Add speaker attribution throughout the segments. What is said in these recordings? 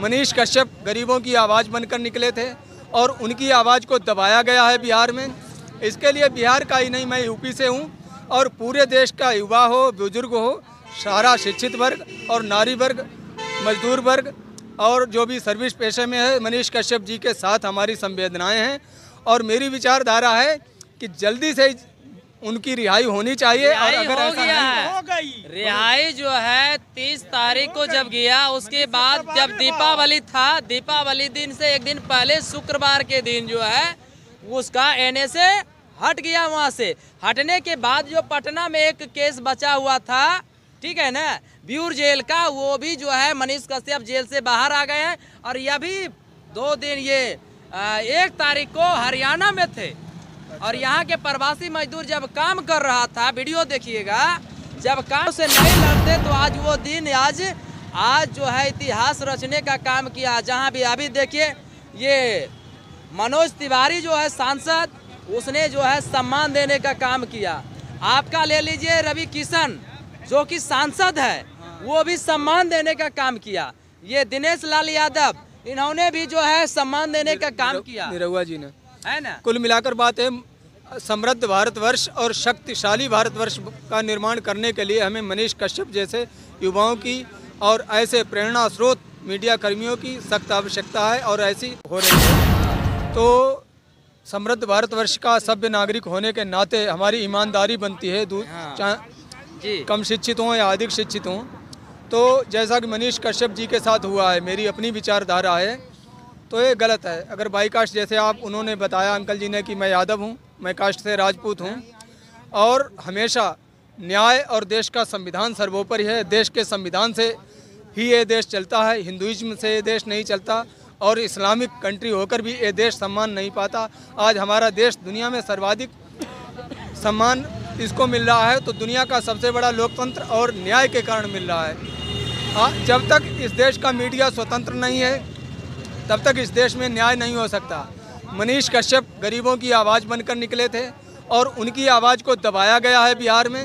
Speaker 1: मनीष कश्यप गरीबों की आवाज़ बनकर निकले थे और उनकी आवाज़ को दबाया गया है बिहार में। इसके लिए बिहार का ही नहीं, मैं यूपी से हूँ और पूरे देश का युवा हो, बुजुर्ग हो, सारा शिक्षित वर्ग और नारी वर्ग, मजदूर वर्ग और जो भी सर्विस पेशे में है, मनीष कश्यप जी के साथ हमारी संवेदनाएं हैं। और मेरी विचारधारा है कि जल्दी से उनकी रिहाई होनी चाहिए। और अगर ऐसा नहीं
Speaker 2: हो गई रिहाई जो है 30 तारीख को जब गया, उसके बाद जब दीपावली था, दीपावली दिन से एक दिन पहले शुक्रवार के दिन जो है उसका एनएसए हट गया। वहाँ से हटने के बाद जो पटना में एक केस बचा हुआ था, ठीक है ना, ब्यूर जेल का, वो भी जो है मनीष कश्यप जेल से बाहर आ गए हैं। और यह भी 2 दिन ये 1 तारीख को हरियाणा में थे और यहाँ के प्रवासी मजदूर जब काम कर रहा था, वीडियो देखिएगा, जब काम से नहीं लड़ते तो आज वो दिन आज जो है इतिहास रचने का काम किया। जहाँ भी अभी देखिए ये मनोज तिवारी जो है सांसद, उसने जो है सम्मान देने का काम किया। आपका ले लीजिए रवि किशन जो कि सांसद है, वो भी सम्मान देने का काम किया। ये दिनेश लाल यादव, इन्होंने भी जो है सम्मान देने का काम किया,
Speaker 1: निरहुआ जी ने, है
Speaker 2: ना।
Speaker 1: कुल मिलाकर बात है, समृद्ध भारतवर्ष और शक्तिशाली भारतवर्ष का निर्माण करने के लिए हमें मनीष कश्यप जैसे युवाओं की और ऐसे प्रेरणा स्रोत मीडिया कर्मियों की सख्त आवश्यकता है और ऐसी हो रही है। तो समृद्ध भारतवर्ष का सभ्य नागरिक होने के नाते हमारी ईमानदारी बनती है, चाहे कम शिक्षित हों या अधिक शिक्षित हों। तो जैसा कि मनीष कश्यप जी के साथ हुआ है, मेरी अपनी विचारधारा है, तो ये गलत है। अगर बाई कास्ट जैसे उन्होंने बताया अंकल जी ने कि मैं यादव हूँ, मैं कास्ट से राजपूत हूँ और हमेशा न्याय और देश का संविधान सर्वोपरि है। देश के संविधान से ही ये देश चलता है, हिंदुइज्म से ये देश नहीं चलता और इस्लामिक कंट्री होकर भी ये देश सम्मान नहीं पाता। आज हमारा देश दुनिया में सर्वाधिक सम्मान इसको मिल रहा है, तो दुनिया का सबसे बड़ा लोकतंत्र और न्याय के कारण मिल रहा है। जब तक इस देश का मीडिया स्वतंत्र नहीं है, तब तक इस देश में न्याय नहीं हो सकता। मनीष कश्यप गरीबों की आवाज़ बनकर निकले थे और उनकी आवाज़ को दबाया गया है बिहार में।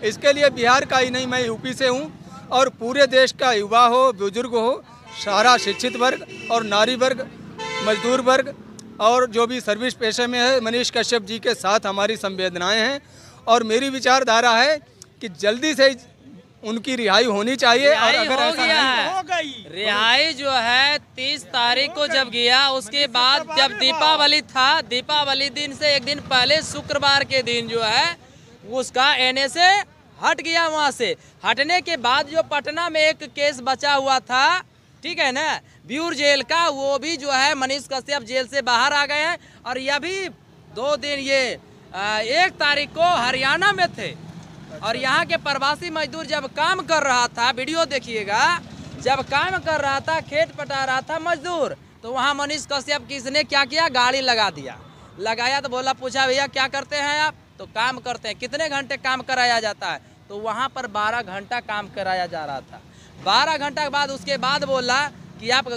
Speaker 1: इसके लिए बिहार का ही नहीं, मैं यूपी से हूँ और पूरे देश का युवा हो, बुजुर्ग हो, सारा शिक्षित वर्ग और नारी वर्ग, मजदूर वर्ग और जो भी सर्विस पेशे में है, मनीष कश्यप जी के साथ हमारी संवेदनाएं हैं। और मेरी विचारधारा है कि जल्दी से उनकी रिहाई होनी चाहिए। और अगर ऐसा नहीं
Speaker 2: हो गई रिहाई जो है 30 तारीख को जब गया, उसके बाद जब दीपावली था, दीपावली दिन से एक दिन पहले शुक्रवार के दिन जो है उसका एनएसए हट गया। वहाँ से हटने के बाद जो पटना में एक केस बचा हुआ था, ठीक है ना, ब्यूर जेल का, वो भी जो है मनीष कश्यप जेल से बाहर आ गए हैं। और यह भी 2 दिन ये 1 तारीख को हरियाणा में थे और यहाँ के प्रवासी मजदूर जब काम कर रहा था, वीडियो देखिएगा, जब काम कर रहा था, खेत पटा रहा था मजदूर, तो वहाँ मनीष कश्यप किसने क्या किया, गाड़ी लगा दिया। लगाया तो बोला, पूछा भैया क्या करते हैं आप, तो काम करते हैं। कितने घंटे काम कराया जाता है, तो वहाँ पर 12 घंटा काम कराया जा रहा था। 12 घंटा के बाद उसके बाद बोला कि आप,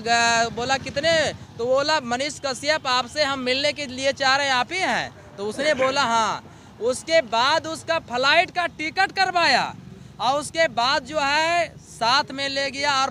Speaker 2: बोला कितने, तो बोला मनीष कश्यप आपसे हम मिलने के लिए चाह रहे हैं, आप ही हैं। तो उसने बोला हाँ। उसके बाद उसका फ्लाइट का टिकट करवाया और उसके बाद जो है साथ में ले गया और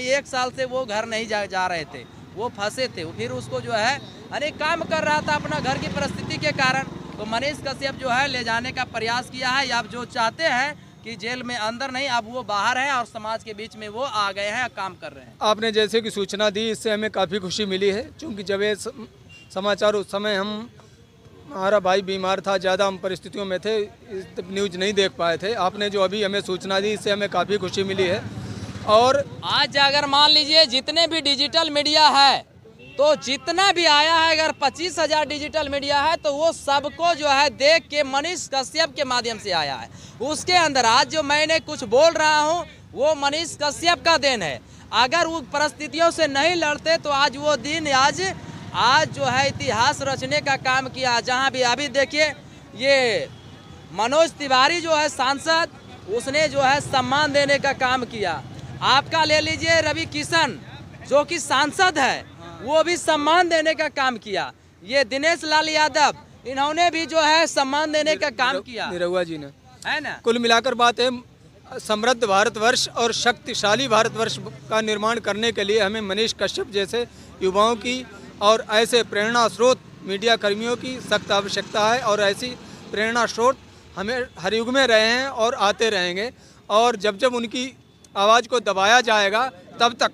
Speaker 2: 1 साल से वो घर नहीं जा रहे थे, वो फंसे थे। फिर उसको जो है अनेक काम कर रहा था अपना घर की परिस्थिति के कारण, तो मनीष कश्यप जो है ले जाने का प्रयास किया है। अब जो चाहते हैं कि जेल में अंदर नहीं, अब वो बाहर है और समाज के बीच में वो आ गए हैं, काम कर रहे हैं।
Speaker 1: आपने जैसे कि सूचना दी, इससे हमें काफ़ी खुशी मिली है, क्योंकि जब ये समाचार उस समय हमारा भाई बीमार था, ज़्यादा हम परिस्थितियों में थे, न्यूज़ नहीं देख पाए थे। आपने जो अभी हमें सूचना दी, इससे हमें काफ़ी खुशी मिली है। और
Speaker 2: आज अगर मान लीजिए जितने भी डिजिटल मीडिया है, तो जितना भी आया है, अगर 25,000 डिजिटल मीडिया है, तो वो सबको जो है देख के मनीष कश्यप के माध्यम से आया है। उसके अंदर आज जो मैंने कुछ बोल रहा हूँ, वो मनीष कश्यप का देन है। अगर वो परिस्थितियों से नहीं लड़ते तो आज वो दिन आज जो है इतिहास रचने का काम किया। जहाँ भी अभी देखिए ये मनोज तिवारी जो है सांसद, उसने जो है सम्मान देने का काम किया। आपका ले लीजिए रवि किशन जो कि सांसद है, वो भी सम्मान देने का काम किया। ये दिनेश लाल यादव, इन्होंने भी जो है सम्मान देने का काम किया,
Speaker 1: निरहुआ जी ने,
Speaker 2: है ना।
Speaker 1: कुल मिलाकर बात है, समृद्ध भारतवर्ष और शक्तिशाली भारतवर्ष का निर्माण करने के लिए हमें मनीष कश्यप जैसे युवाओं की और ऐसे प्रेरणा स्रोत मीडिया कर्मियों की सख्त आवश्यकता है। और ऐसी प्रेरणा स्रोत हमें हर युग में रहे हैं और आते रहेंगे, और जब जब उनकी आवाज़ को दबाया जाएगा तब तक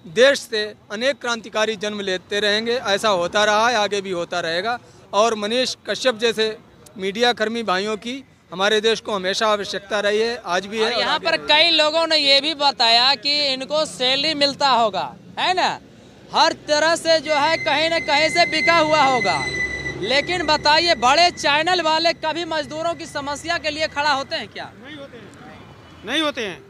Speaker 1: देश से अनेक क्रांतिकारी जन्म लेते रहेंगे। ऐसा होता रहा है, आगे भी होता रहेगा। और मनीष कश्यप जैसे मीडिया कर्मी भाइयों की हमारे देश को हमेशा आवश्यकता रही है, आज भी है।
Speaker 2: यहाँ पर कई लोगों ने ये भी बताया कि इनको सैलरी मिलता होगा, है ना, हर तरह से जो है कहीं न कहीं से बिका हुआ होगा। लेकिन बताइए, बड़े चैनल वाले कभी मजदूरों की समस्या के लिए खड़ा होते हैं क्या?
Speaker 3: नहीं होते हैं।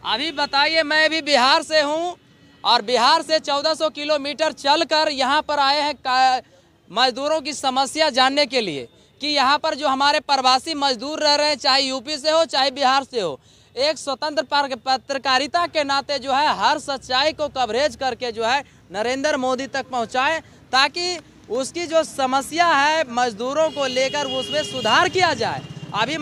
Speaker 2: अभी बताइए, मैं भी बिहार से हूँ और बिहार से 1400 किलोमीटर चलकर यहाँ पर आए हैं मजदूरों की समस्या जानने के लिए कि यहाँ पर जो हमारे प्रवासी मजदूर रह रहे हैं, चाहे यूपी से हो चाहे बिहार से हो, एक स्वतंत्र पत्रकारिता के नाते जो है हर सच्चाई को कवरेज करके जो है नरेंद्र मोदी तक पहुँचाएं, ताकि उसकी जो समस्या है मजदूरों को लेकर उसमें सुधार किया जाए। अभी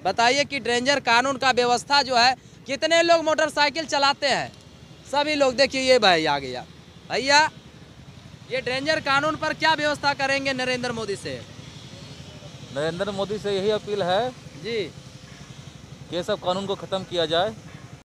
Speaker 2: बताइए कि ड्रेंजर कानून का व्यवस्था जो है, कितने लोग मोटरसाइकिल चलाते हैं, सभी लोग। देखिए ये भाई आ गया। भैया, ये ड्रेंजर कानून पर क्या व्यवस्था करेंगे नरेंद्र मोदी से?
Speaker 4: नरेंद्र मोदी से यही अपील है
Speaker 2: जी
Speaker 4: कि ये सब कानून को ख़त्म किया जाए।